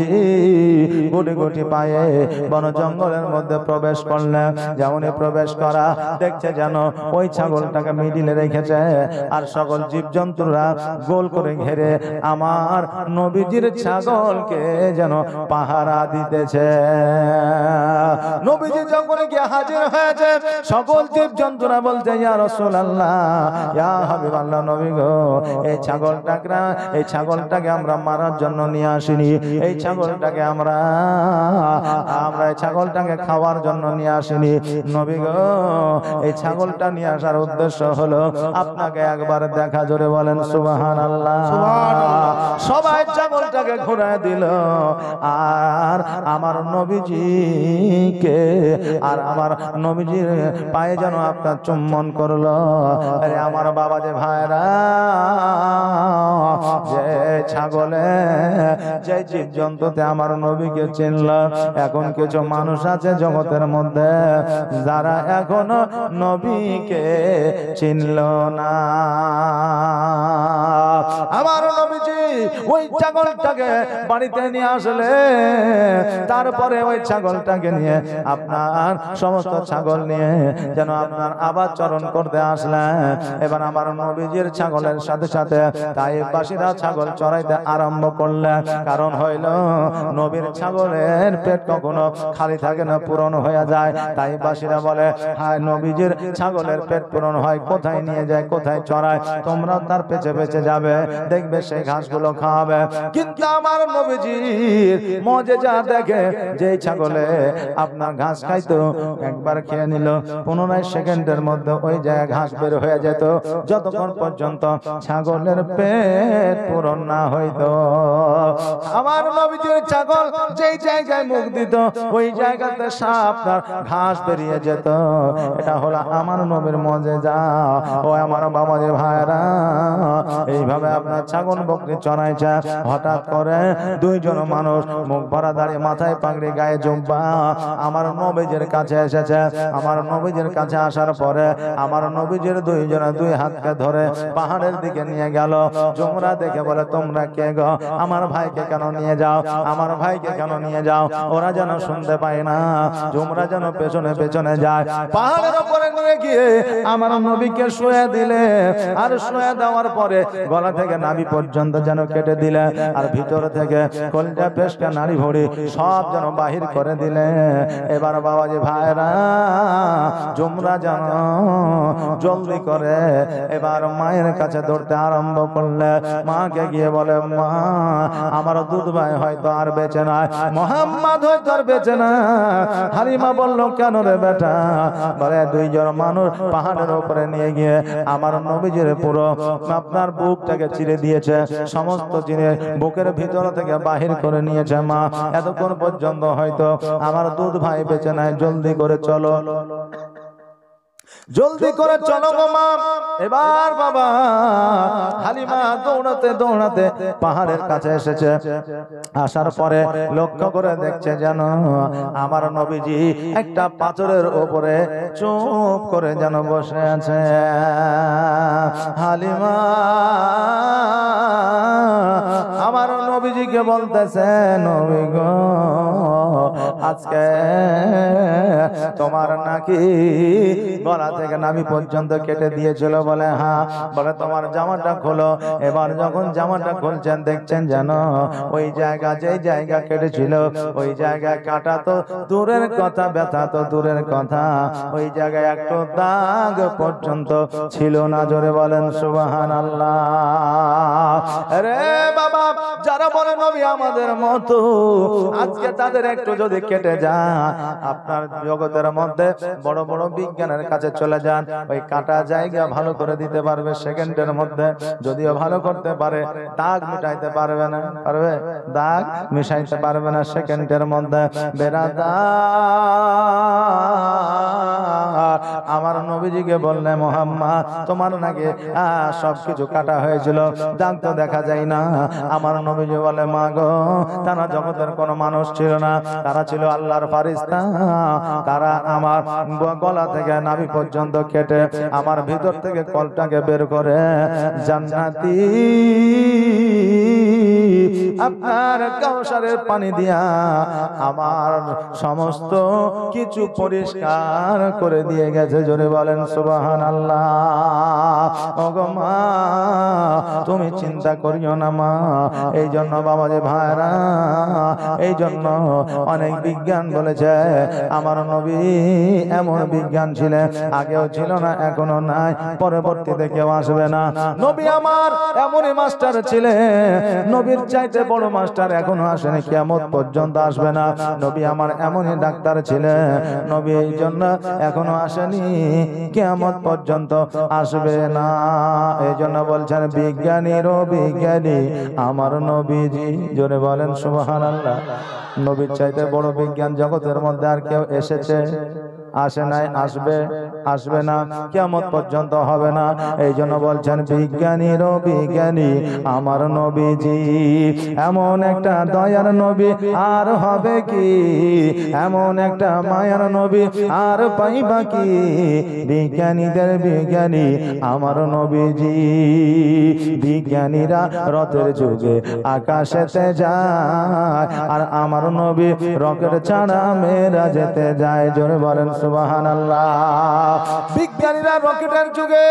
গুটি গুটি পায়ে বন জঙ্গলের মধ্যে প্রবেশ করলেন। যেমনই প্রবেশ করা দেখছে যেন ওই ছাগলটাকে মিডিলে রেখেছে, আর সকল জীবজন্তুরা গোল করে ঘেরে আমার নবীজির ছাগলকে যেন পাহারা দিতেছে। নবীজি যখন গিয়ে হাজির হয়েছে সকল জীবজন্তুরা বলছে ইয়া রাসূলুল্লাহ, ইয়া হাবিবাল্লাহ, নবী গো এই ছাগলটাকে আমরা মারার জন্য নিয়ে আসিনি, এই ছাগলটাকে আমরা এই ছাগলটাকে খাওয়ার জন্য নিয়ে আসিনি। নবী গো এই ছাগলটা নিয়ে আসার উদ্দেশ্য হলো আপনাকে একবার দেখা। জোরে বলেন সুবহানাল্লাহ। সবাই ছাগলটাকে ঘুরায় দিল, আর আমার নবীজিকে আর আমার নবীজির পায়ে যেন আপনার চুম্বন করলো। আরে আমার বাবা যে ভাইরা, যে ছাগলে যে জীবজন্তুতে আমার নবীকে চিনল। এখন কিছু মানুষ আছে জগতের মধ্যে যারা এখনো নবীকে চিনল না। আমার নবীজি ওই ছাগলটাকে বাড়িতে নিয়ে আসলে তারপরে ওই ছাগলটাকে নিয়ে আপনার সমস্ত ছাগল নিয়ে যেন আপনার আবার চরণ করতে আসলেন। এবার আমার নবীজির ছাগলের সাথে সাথে তাইফবাসীরা ছাগল চড়াইতে আরম্ভ করলেন। কারণ হইল নবীর ছাগলের পেট কখনো খালি থাকে না, পূরণ হয়ে যায়। তাইফবাসীরা বলে, হায় নবীজির ছাগলের পেট পূরণ হয়, কোথায় নিয়ে যায়, কোথায় চড়ায়, তোমরা তার পেছে পেছে যাবে, দেখবে সেই ঘাসগুলো খাওয়াবে। কিন্তু আমার নবীজির মজেজা দেখে, যেই ছাগলে আপনার ঘাস খাইতো একবার খেয়ে নিল, 15 সেকেন্ডের মধ্যে ওই জায়গায় ঘাস বের হয়ে যেত, যতক্ষণ পর্যন্ত ছাগলের পেট পূরণ না হইতো। আমার নবীজির ছাগল যেই জায়গায় মুখ দিত ওই জায়গাতে আপনার ঘাস বেরিয়ে যেত। এটা হলো আমার নবীর মজেজা। ও আমার বাবাজি ভাইরা, এইভাবে আপনার ছাগল বকরি চড়াইছে। হঠাৎ করে দুইজন মানুষ মুখ ভরা দাঁড়িয়ে, মাথায় পাগড়ি, গায়ে জুব্বা, আমার নবীজির কাছে এসেছে। আমার নবীজির কাছে আসার পরে আমার নবীজির দুইজনে দুই হাতকে ধরে পাহাড়ের দিকে নিয়ে গেল। জুমরা দেখে বলে, তোমরা কে গো? আমার ভাইকে কেন নিয়ে যাও? আমার ভাইকে কেন নিয়ে যাও? ওরা যেন শুনতে পায় না। জুমরা যেন পেছনে পেছনে যায়। পাহাড়ের উপরে নিয়ে গিয়ে আমার নবীকে শুয়ে দিলে, আর শুয়ে দেওয়ার পরে গলা থেকে নাভি পর্যন্ত যেন কেটে দিলে, আর ভিতর থেকে কলজা, পেশকা, নাড়ি ভুঁড়ি সব যেন বাহির করে দিলে। এবার বাবাজি ভাইরা, জুমরা যেন জলদি করে এবার মায়ের কাছে দৌড়তে আরম্ভ করলে। মাকে গিয়ে বলে, মা, আমার দুধ ভাই হয়তো আর বেঁচে নাই, মোহাম্মদ হয়তো আর বেঁচে না। হালিমা বলল, কেন রে বেটা? বলে, দুইজন মানুষ পাহাড়ের উপরে নিয়ে গিয়ে আমার নবীজির পুরো আপনার বুকটাকে চিরে দিয়েছে, সমস্ত জিনিস বুকের ভিতর থেকে বাহির করে নিয়েছে। মা, এতক্ষণ পর্যন্ত হয়তো আমার দুধ ভাই বেঁচে নাই, জলদি করে চলো, জলদি করে চলো গো মা। এবার বাবা হালিমা দৌড়াতে দৌড়াতে পাহাড়ের কাছে এসেছে। আসার পরে লক্ষ্য করে দেখছে যেন আমার নবীজি একটা পাথরের উপরে চুপ করে যেন বসে আছে। হালিমা আমার নবীজিকে বলতেছে, নবী গো, আজকে তোমার নাকি গলা থেকে নাভি পর্যন্ত কেটে দিয়েছিল? বলে, হ্যাঁ। বলে, তোমার জামাটা খোলো। এবার যখন জামাটা খুলছেন দেখছেন যেন ওই জায়গা, যেই জায়গা কেটেছিল ওই জায়গায় কাটা তো দূরের কথা, ব্যথা তো দূরের কথা, ওই জায়গায় একটু দাগ পর্যন্ত ছিল না। জোরে বলেন সুবহানাল্লাহ। আরে বাবা, যারা বলে নবী আমাদের মতো, আজকে তাদের একটু যদি কেটে যায়, আপনার জগতের মধ্যে বড় বড় বিজ্ঞানের কাছে চলে যান, ওই কাটা জায়গা ভালো করে দিতে পারবে সেকেন্ডের মধ্যে। যদিও ভালো করতে পারে, দাগ মিটাইতে পারবে না, পারবে? দাগ মিশাইতে পারবে না সেকেন্ডের মধ্যে। বেরাদা আমার নবীজিকে বললে, মোহাম্মদ, তোমার নাকি সবকিছু কাটা হয়েছিল, দাগ তো দেখা যায় না। আমার নবীজি বলে, মা গো, তারা জগতের কোনো মানুষ ছিল না, তারা ছিল আল্লাহর ফারিস্তা। তারা আমার গলা থেকে নাভি পর্যন্ত কেটে আমার ভিতর থেকে কলটাকে বের করে জান্নাতি আপনার কাউসারের পানি দিয়া আমার সমস্ত কিছু পরিষ্কার করে দিয়ে গেছে। জোরে বলেন সুবহানাল্লাহ। ওগো মা, তুমি চিন্তা করিও না মা। এই জন্য বাবাজি ভাইরা, এই জন্য অনেক বিজ্ঞান বলেছে আমার নবী এমন বিজ্ঞান ছিলেন, আগেও ছিল না, এখনো নাই, পরবর্তীতে কেউ আসবে না। নবী আমার এমনই মাস্টার ছিলেন, নবীর চাইতে বড় মাস্টার এখনো আসেনি, কিয়ামত পর্যন্ত আসবে না। নবী আমার এমনই ডাক্তার ছিলেন, নবী এই জন্য এখনো আসেনি, কিয়ামত পর্যন্ত আসবে না। এই জন্য বলছেন, বিজ্ঞানীরও বিজ্ঞানী আমার নবীজি। জোরে বলেন সুবহানাল্লাহ। নবীর চাইতে বড় বিজ্ঞান জগতের মধ্যে আর কেউ এসেছে? আসে নাই, আসবে, আসবে না, কিয়ামত পর্যন্ত হবে না। এই জন্য বলছেন বিজ্ঞানীরও বিজ্ঞানী আমার নবীজি, এমন একটা দয়ার নবী আর হবে কি, এমন একটা মায়ার নবী আর পাইবা কি, বিজ্ঞানীদের বিজ্ঞানী আমার নবীজি। বিজ্ঞানীরা রথের যুগে আকাশেতে যায়, আর আমার নবী রকেট ছাড়া মেরাজেতে যায়। জোরে বলেন সুবহানাল্লাহ। বিজ্ঞানীরা রকেটের যুগে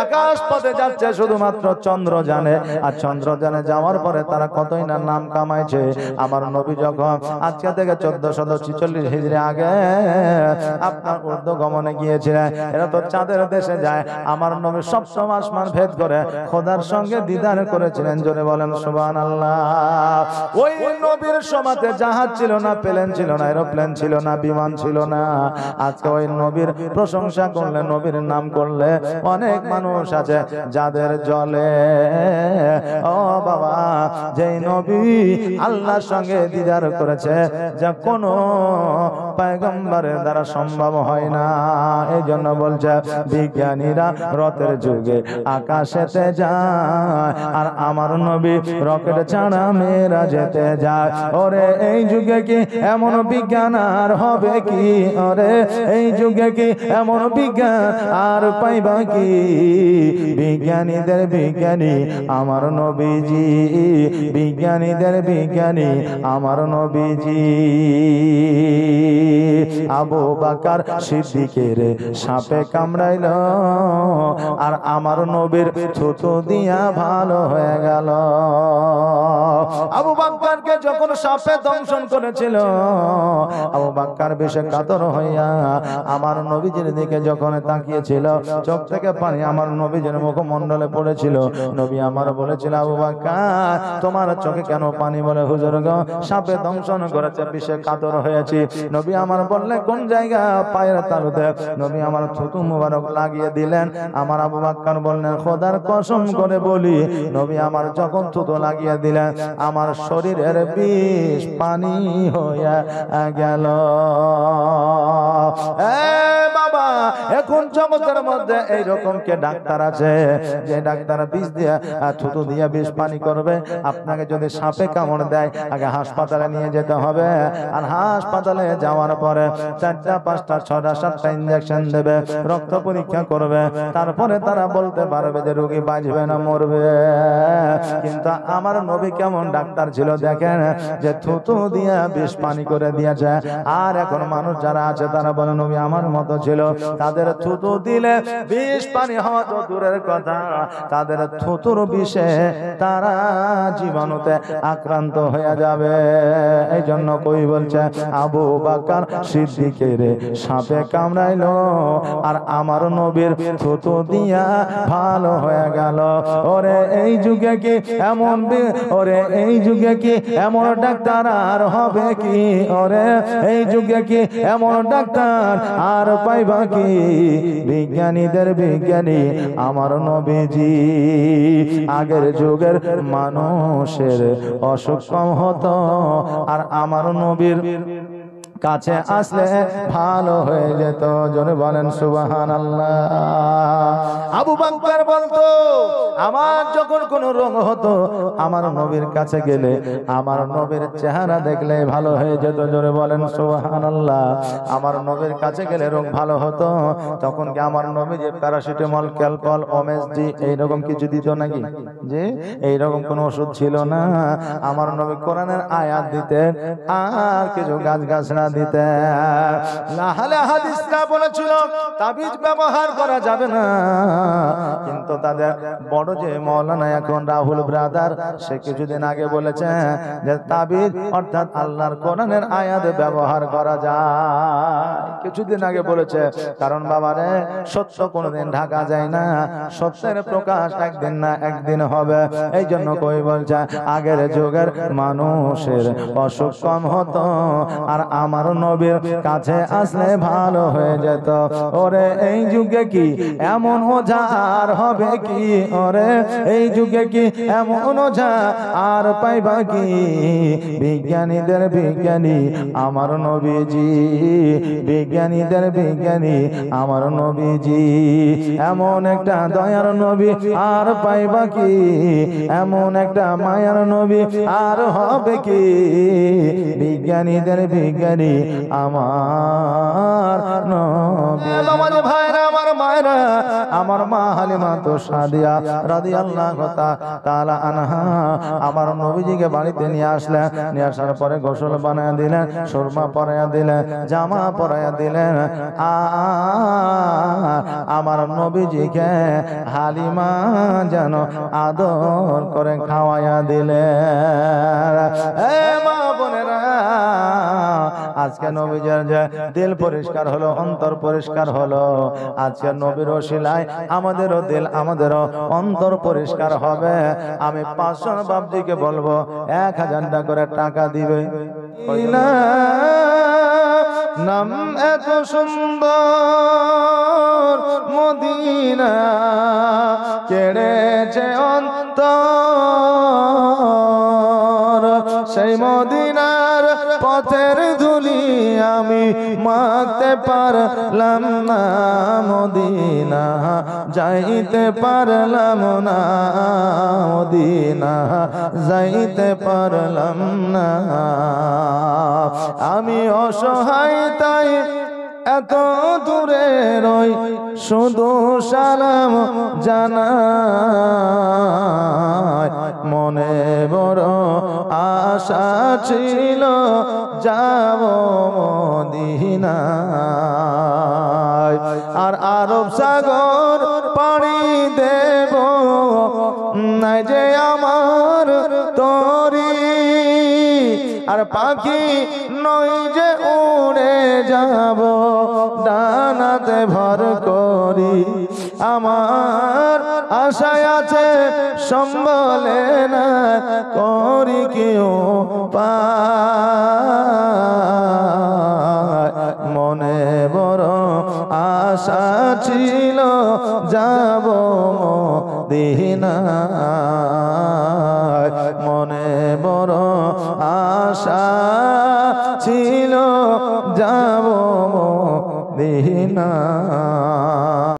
আকাশ পথে যাচ্ছে, শুধুমাত্র চন্দ্র জানে, আর চন্দ্র জানে যাওয়ার পরে তারা কতই না নাম কামাইছে। আমার নবী যখন আজকে থেকে 1446 হিজরি আগে আপনার ঊর্ধ্বগমনে গিয়েছিলেন, এরা তো চাঁদের দেশে যায়, আমার নবী সপ্তম আসমান ভেদ করে খোদার সঙ্গে দিদার করেছিলেন। জোরে বলেন সুবহানাল্লাহ। ওই নবীর সমাতে জাহাজ ছিল না, প্লেন ছিল না, এরোপ্লেন ছিল না, বিমান ছিল না। আজকে ওই নবীর প্রশংসা করলে, নবীর নাম করলে অনেক মানুষ আছে যাদের জলে। ও বাবা, যেই নবী আল্লাহর সঙ্গে দিদার করেছে, যা কোনো পয়গম্বরের দ্বারা সম্ভব হয় না। এই জন্য বলছে বিজ্ঞানীরা রথের যুগে আকাশেতে যায়, আর আমার নবী রকেট ছাড়া মেরাজেতে যায়। ওরে এই যুগে কি এমন বিজ্ঞান আর হবে কি, ওরে এই যুগে কি এমন বিজ্ঞান আর পাইবা কি, বিজ্ঞানীদের বিজ্ঞানী আমার নবীজি, বিজ্ঞানীদের বিজ্ঞানী আমার নবীজি। আবু বকর সিদ্দিকের সাপে কামড়াইল, আর আমার নবীর থুতু দিয়া ভালো হয়ে গেল। আবু বকরকে যখন সাপে দংশন করেছিল, আবু বকর বেশে কাতর হইয়া আমার নবীজির দিকে যখন তাকিয়েছিল, চোখ থেকে পানি আমার নবীজির মুখমণ্ডলে পড়েছিল। নবী আমার বলেছিল, আবু বকর তোমার চোখে কেন পানি? বলে হুজুর গো, সাপে দংশন করেছে, বিষে কাতর হয়েছি। নবী আমার বললে কোন জায়গা? পায়ের তালুতে। নবী আমার থুতু মুবারক লাগিয়ে দিলেন। আমার আবু বকর বললেন, খোদার কসম করে বলি, নবী আমার যখন থুতু লাগিয়ে দিলেন, আমার শরীরের বিষ পানি হয়ে গেল। বাবা, এখন জগতের মধ্যে এইরকম কে ডাক্তার আছে যে ডাক্তার বিষ দিয়ে থুতু দিয়ে বিষ পানি করবে? আপনাকে যদি সাপে কামড় দেয়, আগে হাসপাতালে নিয়ে যেতে হবে, আর হাসপাতালে যাওয়ার পরে 4টা 5টা 6টা 7টা ইনজেকশন দেবে, রক্ত পরীক্ষা করবে, তারপরে তারা বলতে পারবে যে রোগী বাঁচবে না মরবে। কিন্তু আমার নবী কেমন ডাক্তার ছিল দেখেন, যে থুতু দিয়া বিষ পানি করে দিয়েছে। আর এখন মানুষ যারা আছে তারা বলে নবী আমার মতো ছিল, তাদের থুতু দিলে বিষ পানি হওয়া তো দূরের কথা, তাদের থুতুর বিষে তারা জীবাণুতে আক্রান্ত হয়ে যাবে। এই জন্য কই বলছে, আবু বকর সিদ্দিকের সাপে কামড়াইলো, আর আমার নবীর থুতু দিয়া ভালো হয়ে গেল। ওরে এই যুগে কি এমন, ওরে এই যুগে কি এমন ডাক্তার আর হবে কি, ওরে এই যুগে কি এমন ডাক্তার আর পাইবা কি, বিজ্ঞানীদের বিজ্ঞানী আমার নবীজি। আগের যুগের মানুষের অসুখ কম হতো, আর আমার নবীর কাছে আসলে ভালো হয়ে যেত। জোরে বলেন সুবহানাল্লাহ। আবু বকর বলতো, আমার যখন কোনো রোগ হতো, আমার নবীর কাছে গেলে আমার নবীর চেহারা দেখলে ভালো হয়ে যেত। জোরে বলেন সুবহানাল্লাহ। আমার নবীর কাছে গেলে রোগ ভালো হতো। তখন কি আমার নবী যে প্যারাসিটামল, ক্যালপল, ওমেসডি এইরকম কিছু দিত নাকি? যে এইরকম কোনো ওষুধ ছিল না। আমার নবী কোরআনের আয়াত দিতেন, আর কিছু গাছগাছরা দিতে। আহলে হাদিসরা বলেছিল তাবিজ ব্যবহার করা যাবে না, কিন্তু তাদের বড় যে মাওলানা এখন রাহুল ব্রাদার, সে কিছুদিন আগে বলেছে যে তাবিজ অর্থাৎ আল্লাহর কোরআনের আয়াত ব্যবহার করা যায়। কিছুদিন আগে বলেছে, কারণ বাবারে সত্য কোনোদিন ঢাকা যায় না, সত্যের প্রকাশ একদিন না একদিন হবে। এই জন্য কই বলছে, আগের যুগের মানুষের অসুখ কম হতো, আর আমার আমার নবীর কাছে আসলে ভালো হয়ে যেত। ওরে এই যুগে কি এমন ওঝা আর হবে কি, ওরে এই যুগে কি এমন ওঝা আর পাইবা কি, বিজ্ঞানীদের বিজ্ঞানী আমার নবীজি, বিজ্ঞানীদের বিজ্ঞানী আমার নবীজি, এমন একটা দয়ার নবী আর পাইবা কি, এমন একটা মায়ার নবী আর হবে কি, বিজ্ঞানীদের বিজ্ঞানী আমার নবী। আমার ভাইরা, আমার মায়েরা, আমার মা হালিমা তো সাদিয়া রাদিয়াল্লাহু তাআলা আনহা আমার নবীজিকে বাড়িতে নিয়ে আসলেন। নিয়ে আসার পরে গোসল বানায়া দিলেন, সুরমা পরাইয়া দিলেন, জামা পরাইয়া দিলেন। আমার নবীজিকে হালিমা যেন আদর করে খাওয়াইয়া দিলেন। এ মা বোনেরা, আজকে নবীজির যে দিল পরিষ্কার হলো, অন্তর পরিষ্কার হলো, আজকে নবীর ওসিলায় আমাদেরও দিল, আমাদেরও অন্তর পরিষ্কার হবে। আমি 500 বাপজিকে বলবো 1000 টাকা করে টাকা দিবে। নাম এত সুন্দর মদিনা, কেড়েছে অন্তর, সেই মদিনার পথের ধুলি আমি মাখতে পারলাম না, মদিনা যাইতে পারলাম না, মদিনা যাইতে পারলাম না। আমি অসহায় তাই এত দূরে রই, শুধু সালাম জানাই, মনে বড় আশা ছিল যাব মদিনায়, আর আরব সাগর পাড়ি দেব, নাই যে আমার তরি, আর পাখি নই যে উড়ে যাব ডানাতে ভর করি, আমার আশায় আছে সম্বলে না করি কেউ পায়, মনে বড় আশা ছিল যাব মদিনায়, মনে বড় আশা ছিল যাব মদিনায়।